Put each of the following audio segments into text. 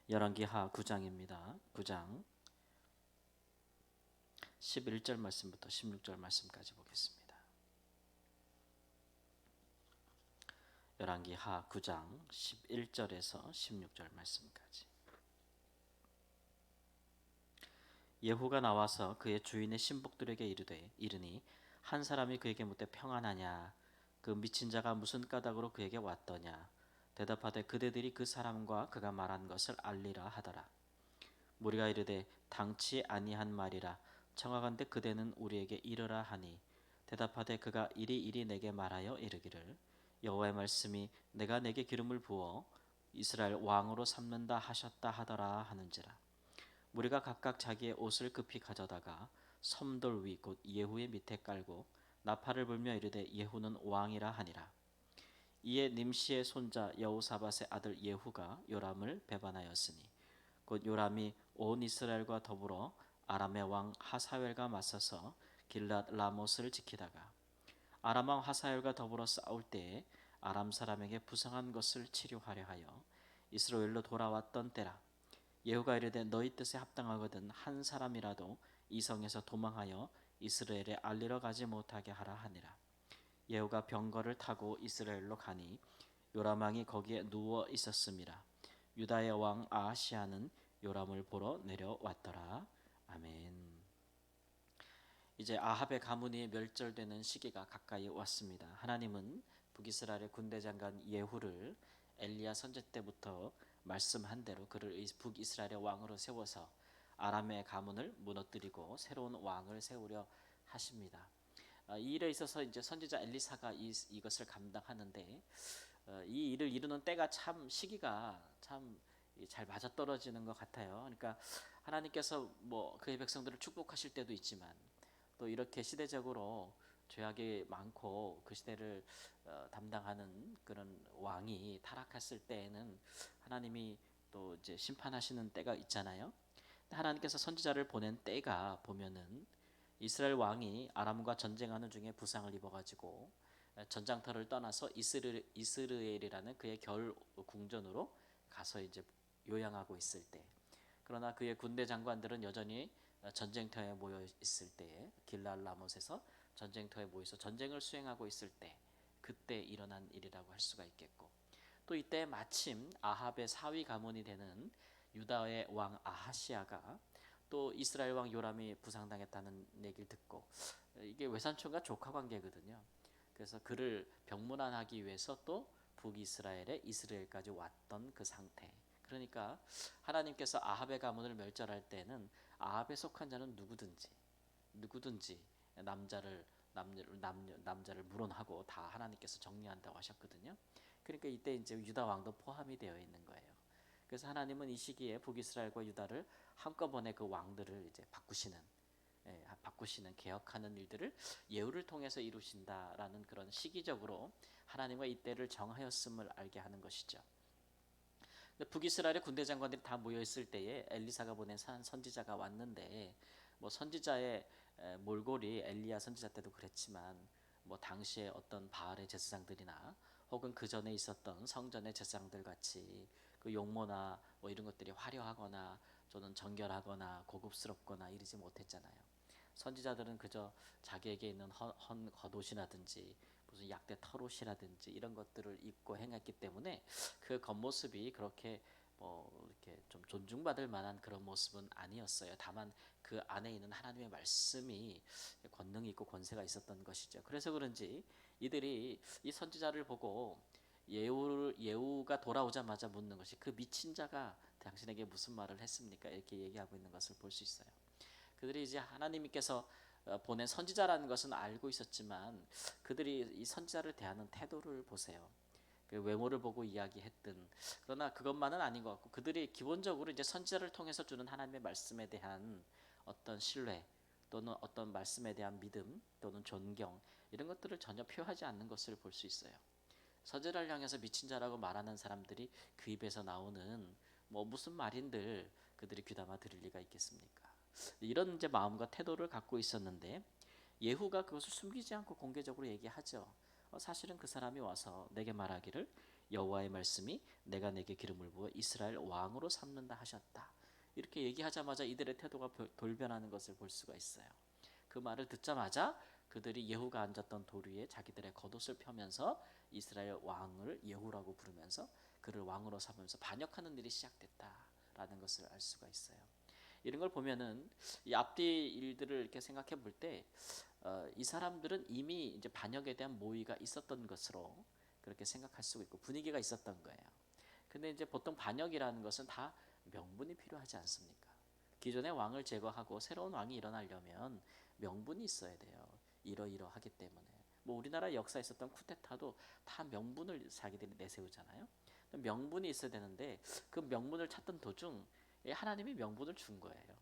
열왕기하 9장입니다. 9장 11절 말씀부터 16절 말씀까지 보겠습니다. 열왕기하 9장 11절에서 16절 말씀까지. 예후가 나와서 그의 주인의 신복들에게 이르니 한 사람이 그에게 묻되 평안하냐? 그 미친 자가 무슨 까닭으로 그에게 왔더냐? 대답하되 그대들이 그 사람과 그가 말한 것을 알리라 하더라. 무리가 이르되 당치 아니한 말이라. 청하건대 그대는 우리에게 이르라 하니 대답하되 그가 이리 내게 말하여 이르기를 여호와의 말씀이 내가 내게 기름을 부어 이스라엘 왕으로 삼는다 하셨다 하더라 하는지라. 무리가 각각 자기의 옷을 급히 가져다가 섬돌 위 곧 예후의 밑에 깔고 나팔을 불며 이르되 예후는 왕이라 하니라. 이에 nim시의 손자 여호사밧의 아들 예후가 요람을 배반하였으니 곧 요람이 온 이스라엘과 더불어 아람의 왕 하사웰과 맞서서 길랏 라못을 지키다가 아람 왕 하사웰과 더불어 싸울 때에 아람 사람에게 부상한 것을 치료하려 하여 이스라엘로 돌아왔던 때라. 예후가 이르되 너희 뜻에 합당하거든 한 사람이라도 이 성에서 도망하여 이스라엘에 알리러 가지 못하게 하라 하니라. 예후가 병거를 타고 이스라엘로 가니 요람 왕이 거기에 누워 있었음이라. 유다의 왕 아하시아는 요람을 보러 내려왔더라. 아멘. 이제 아합의 가문이 멸절되는 시기가 가까이 왔습니다. 하나님은 북이스라엘의 군대 장관 예후를 엘리야 선지 때부터 말씀한 대로 그를 북이스라엘의 왕으로 세워서 아람의 가문을 무너뜨리고 새로운 왕을 세우려 하십니다. 이 일에 있어서 이제 선지자 엘리사가 이것을 감당하는데 이 일을 이루는 때가 참 시기가 참 잘 맞아떨어지는 것 같아요. 그러니까 하나님께서 뭐 그의 백성들을 축복하실 때도 있지만 또 이렇게 시대적으로 죄악이 많고 그 시대를 담당하는 그런 왕이 타락했을 때에는 하나님이 또 이제 심판하시는 때가 있잖아요. 하나님께서 선지자를 보낸 때가 보면은 이스라엘 왕이 아람과 전쟁하는 중에 부상을 입어가지고 전장터를 떠나서 이스르엘이라는 그의 겨울 궁전으로 가서 이제 요양하고 있을 때, 그러나 그의 군대 장관들은 여전히 전쟁터에 모여 있을 때에 길랄 라못에서 전쟁터에 모여서 전쟁을 수행하고 있을 때, 그때 일어난 일이라고 할 수가 있겠고, 또 이때 마침 아합의 사위 가문이 되는 유다의 왕 아하시아가 또 이스라엘 왕 요람이 부상당했다는 얘기를 듣고, 이게 외삼촌과 조카 관계거든요. 그래서 그를 병문안하기 위해서 또 북이스라엘에 이스라엘까지 왔던 그 상태. 그러니까 하나님께서 아합의 가문을 멸절할 때는 아합에 속한 자는 누구든지 남자를 물어하고 다 하나님께서 정리한다고 하셨거든요. 그러니까 이때 이제 유다 왕도 포함이 되어 있는 거예요. 그래서 하나님은 이 시기에 북이스라엘과 유다를 한꺼번에 그 왕들을 이제 바꾸시는 개혁하는 일들을 예후를 통해서 이루신다라는 그런 시기적으로 하나님과 이때를 정하였음을 알게 하는 것이죠. 북이스라엘의 군대 장관들이 다 모여 있을 때에 엘리사가 보낸 선지자가 왔는데, 뭐 선지자의 몰골이 엘리야 선지자 때도 그랬지만 뭐 당시에 어떤 바알의 제사장들이나 혹은 그 전에 있었던 성전의 제사장들 같이 그 용모나 뭐 이런 것들이 화려하거나 저는 정결하거나 고급스럽거나 이러지 못했잖아요. 선지자들은 그저 자기에게 있는 헌 겉옷이라든지 무슨 약대 털옷이라든지 이런 것들을 입고 행했기 때문에 그 겉모습이 그렇게 뭐 이렇게 좀 존중받을 만한 그런 모습은 아니었어요. 다만 그 안에 있는 하나님의 말씀이 권능이 있고 권세가 있었던 것이죠. 그래서 그런지 이들이 이 선지자를 보고 예후가 돌아오자마자 묻는 것이 그 미친 자가 당신에게 무슨 말을 했습니까? 이렇게 얘기하고 있는 것을 볼 수 있어요. 그들이 이제 하나님께서 보낸 선지자라는 것은 알고 있었지만 그들이 이 선지자를 대하는 태도를 보세요. 그 외모를 보고 이야기했든, 그러나 그것만은 아닌 것 같고 그들이 기본적으로 이제 선지자를 통해서 주는 하나님의 말씀에 대한 어떤 신뢰 또는 어떤 말씀에 대한 믿음 또는 존경, 이런 것들을 전혀 표하지 않는 것을 볼 수 있어요. 선지자를 향해서 미친 자라고 말하는 사람들이 그 입에서 나오는 뭐 무슨 말인들 그들이 귀담아 들을 리가 있겠습니까? 이런 이제 마음과 태도를 갖고 있었는데 예후가 그것을 숨기지 않고 공개적으로 얘기하죠. 사실은 그 사람이 와서 내게 말하기를 여호와의 말씀이 내가 내게 기름을 부어 이스라엘 왕으로 삼는다 하셨다. 이렇게 얘기하자마자 이들의 태도가 돌변하는 것을 볼 수가 있어요. 그 말을 듣자마자 그들이 예후가 앉았던 돌 위에 자기들의 겉옷을 펴면서 이스라엘 왕을 예후라고 부르면서 그를 왕으로 삼으면서 반역하는 일이 시작됐다라는 것을 알 수가 있어요. 이런 걸 보면은 이 앞뒤 일들을 이렇게 생각해 볼 때 이 사람들은 이미 이제 반역에 대한 모의가 있었던 것으로 그렇게 생각할 수 있고 분위기가 있었던 거예요. 근데 이제 보통 반역이라는 것은 다 명분이 필요하지 않습니까? 기존의 왕을 제거하고 새로운 왕이 일어나려면 명분이 있어야 돼요. 이러이러하기 때문에. 뭐 우리나라 역사에 있었던 쿠데타도 다 명분을 자기들이 내세우잖아요. 명분이 있어야 되는데 그 명분을 찾던 도중 하나님이 명분을 준 거예요.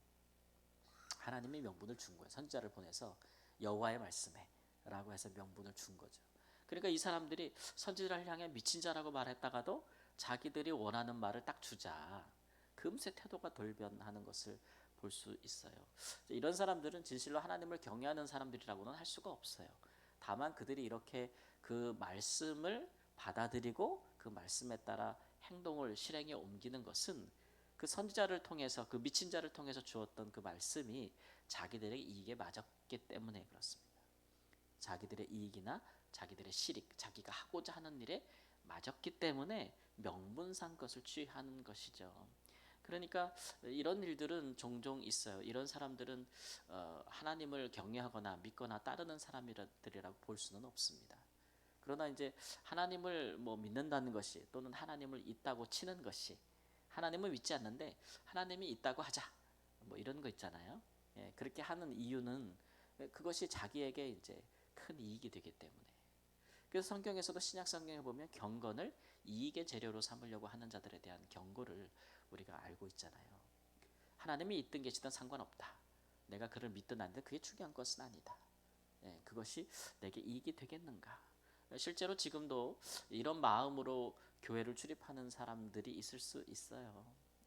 하나님이 명분을 준 거예요. 선지자를 보내서 여호와의 말씀에 라고 해서 명분을 준 거죠. 그러니까 이 사람들이 선지자를 향해 미친 자라고 말했다가도 자기들이 원하는 말을 딱 주자. 금세 태도가 돌변하는 것을 볼 수 있어요. 이런 사람들은 진실로 하나님을 경외하는 사람들이라고는 할 수가 없어요. 다만 그들이 이렇게 그 말씀을 받아들이고 그 말씀에 따라 행동을 실행에 옮기는 것은 그 선지자를 통해서 그 미친 자를 통해서 주었던 그 말씀이 자기들의 이익에 맞았기 때문에 그렇습니다. 자기들의 이익이나 자기들의 실익, 자기가 하고자 하는 일에 맞았기 때문에 명분상 것을 취하는 것이죠. 그러니까 이런 일들은 종종 있어요. 이런 사람들은 하나님을 경외하거나 믿거나 따르는 사람들이라고 볼 수는 없습니다. 그러나 이제 하나님을 뭐 믿는다는 것이 또는 하나님을 있다고 치는 것이 하나님을 믿지 않는데 하나님이 있다고 하자 뭐 이런 거 있잖아요. 예, 그렇게 하는 이유는 그것이 자기에게 이제 큰 이익이 되기 때문에. 그래서 성경에서도 신약 성경에 보면 경건을 이익의 재료로 삼으려고 하는 자들에 대한 경고를 우리가 알고 있잖아요. 하나님이 있든 계시든 상관없다. 내가 그를 믿든 안 믿든 그게 중요한 것은 아니다. 예, 그것이 내게 이익이 되겠는가? 실제로 지금도 이런 마음으로 교회를 출입하는 사람들이 있을 수 있어요.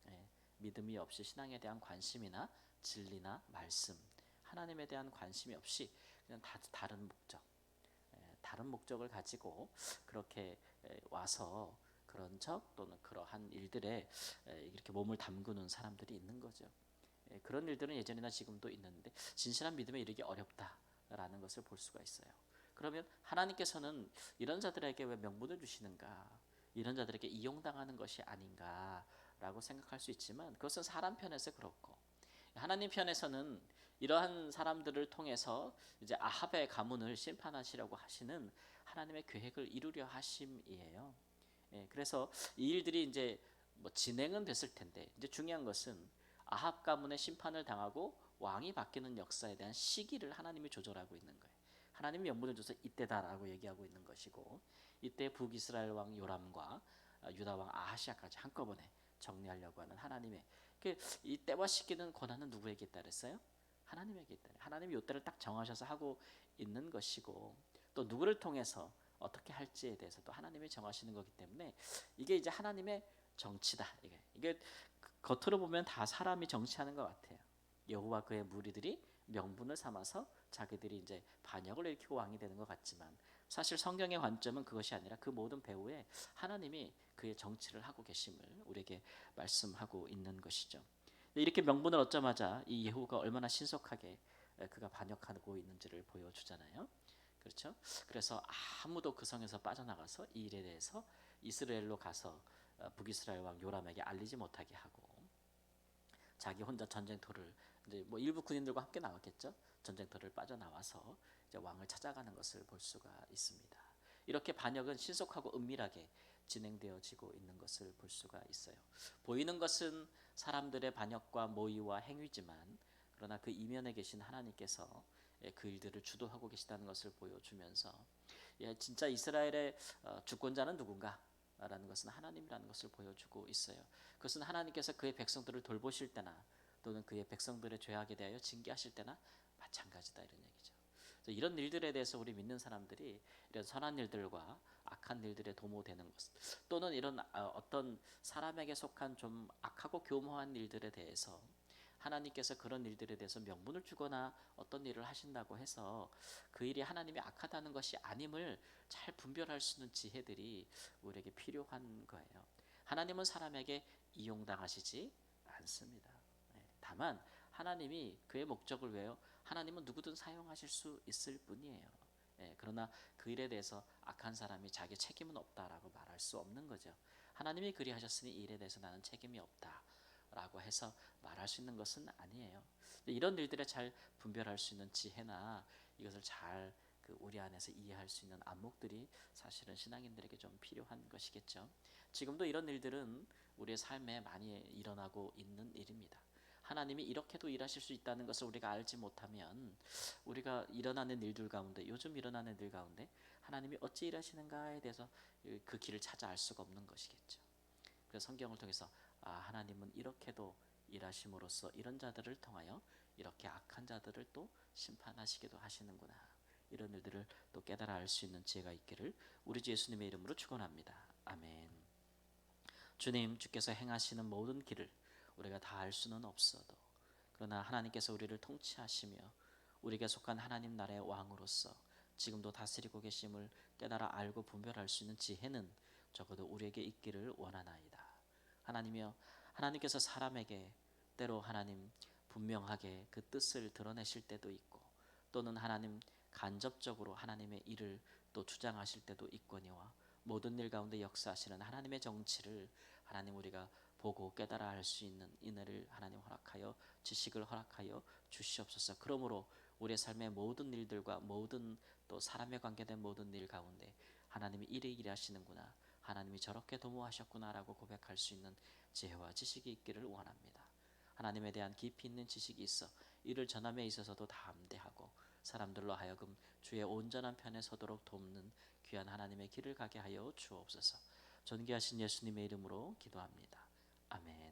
예, 믿음이 없이 신앙에 대한 관심이나 진리나 말씀, 하나님에 대한 관심이 없이 그냥 다른 목적, 다른 목적을 가지고 그렇게 와서 그런 적 또는 그러한 일들에 이렇게 몸을 담그는 사람들이 있는 거죠. 그런 일들은 예전이나 지금도 있는데 진실한 믿음에 이르기 어렵다라는 것을 볼 수가 있어요. 그러면 하나님께서는 이런 자들에게 왜 명분을 주시는가? 이런 자들에게 이용당하는 것이 아닌가라고 생각할 수 있지만 그것은 사람 편에서 그렇고 하나님 편에서는 이러한 사람들을 통해서 이제 아합의 가문을 심판하시려고 하시는 하나님의 계획을 이루려 하심이에요. 예, 그래서 이 일들이 이제 뭐 진행은 됐을 텐데 이제 중요한 것은 아합 가문의 심판을 당하고 왕이 바뀌는 역사에 대한 시기를 하나님이 조절하고 있는 거예요. 하나님이 명분을 줘서 이때다라고 얘기하고 있는 것이고 이때 북이스라엘 왕 요람과 유다 왕 아하시아까지 한꺼번에 정리하려고 하는 하나님의 이 때와 시기는 권한은 누구에게 있다 그랬어요? 하나님에게 있다. 하나님이 이 때를 딱 정하셔서 하고 있는 것이고 또 누구를 통해서 어떻게 할지에 대해서도 하나님이 정하시는 거기 때문에 이게 이제 하나님의 정치다. 이게 겉으로 보면 다 사람이 정치하는 것 같아요. 여호와 그의 무리들이 명분을 삼아서 자기들이 이제 반역을 일으키고 왕이 되는 것 같지만 사실 성경의 관점은 그것이 아니라 그 모든 배후에 하나님이 그의 정치를 하고 계심을 우리에게 말씀하고 있는 것이죠. 이렇게 명분을 얻자마자 이 예후가 얼마나 신속하게 그가 반역하고 있는지를 보여주잖아요. 그렇죠? 그래서 아무도 그 성에서 빠져나가서 이 일에 대해서 이스라엘로 가서 북이스라엘 왕 요람에게 알리지 못하게 하고 자기 혼자 전쟁터를 이제 뭐 일부 군인들과 함께 나왔겠죠. 전쟁터를 빠져나와서 이제 왕을 찾아가는 것을 볼 수가 있습니다. 이렇게 반역은 신속하고 은밀하게 진행되어지고 있는 것을 볼 수가 있어요. 보이는 것은 사람들의 반역과 모의와 행위지만 그러나 그 이면에 계신 하나님께서 그 일들을 주도하고 계시다는 것을 보여주면서 진짜 이스라엘의 주권자는 누군가? 라는 것은 하나님이라는 것을 보여주고 있어요. 그것은 하나님께서 그의 백성들을 돌보실 때나 또는 그의 백성들의 죄악에 대하여 징계하실 때나 마찬가지다 이런 얘기죠. 이런 일들에 대해서 우리 믿는 사람들이 이런 선한 일들과 악한 일들에 도모되는 것 또는 이런 어떤 사람에게 속한 좀 악하고 교모한 일들에 대해서 하나님께서 그런 일들에 대해서 명분을 주거나 어떤 일을 하신다고 해서 그 일이 하나님이 악하다는 것이 아님을 잘 분별할 수 있는 지혜들이 우리에게 필요한 거예요. 하나님은 사람에게 이용당하시지 않습니다. 다만 하나님이 그의 목적을 위하여 하나님은 누구든 사용하실 수 있을 뿐이에요. 그러나 그 일에 대해서 악한 사람이 자기 책임은 없다라고 말할 수 없는 거죠. 하나님이 그리하셨으니 이 일에 대해서 나는 책임이 없다라고 해서 말할 수 있는 것은 아니에요. 이런 일들에 잘 분별할 수 있는 지혜나 이것을 잘 우리 안에서 이해할 수 있는 안목들이 사실은 신앙인들에게 좀 필요한 것이겠죠. 지금도 이런 일들은 우리의 삶에 많이 일어나고 있는 일입니다. 하나님이 이렇게도 일하실 수 있다는 것을 우리가 알지 못하면 우리가 일어나는 일들 가운데 요즘 일어나는 일 가운데 하나님이 어찌 일하시는가에 대해서 그 길을 찾아 알 수가 없는 것이겠죠. 그래서 성경을 통해서 하나님은 이렇게도 일하심으로써 이런 자들을 통하여 이렇게 악한 자들을 또 심판하시기도 하시는구나. 이런 일들을 또 깨달아 알 수 있는 지혜가 있기를 우리 주 예수님의 이름으로 축원합니다. 아멘. 주님, 주께서 행하시는 모든 길을 우리가 다 알 수는 없어도 그러나 하나님께서 우리를 통치하시며 우리에게 속한 하나님 나라의 왕으로서 지금도 다스리고 계심을 깨달아 알고 분별할 수 있는 지혜는 적어도 우리에게 있기를 원하나이다. 하나님이여, 하나님께서 사람에게 때로 하나님 분명하게 그 뜻을 드러내실 때도 있고 또는 하나님 간접적으로 하나님의 일을 또 주장하실 때도 있거니와 모든 일 가운데 역사하시는 하나님의 정치를 하나님 우리가 보고 깨달아 할 수 있는 은혜를 하나님 허락하여 지식을 허락하여 주시옵소서. 그러므로 우리의 삶의 모든 일들과 모든 또 사람에 관계된 모든 일 가운데 하나님이 이래 일하시는구나, 하나님이 저렇게 도모하셨구나라고 고백할 수 있는 지혜와 지식이 있기를 원합니다. 하나님에 대한 깊이 있는 지식이 있어 이를 전함에 있어서도 담대하고 사람들로 하여금 주의 온전한 편에 서도록 돕는 귀한 하나님의 길을 가게 하여 주옵소서. 존귀하신 예수님의 이름으로 기도합니다. 아멘.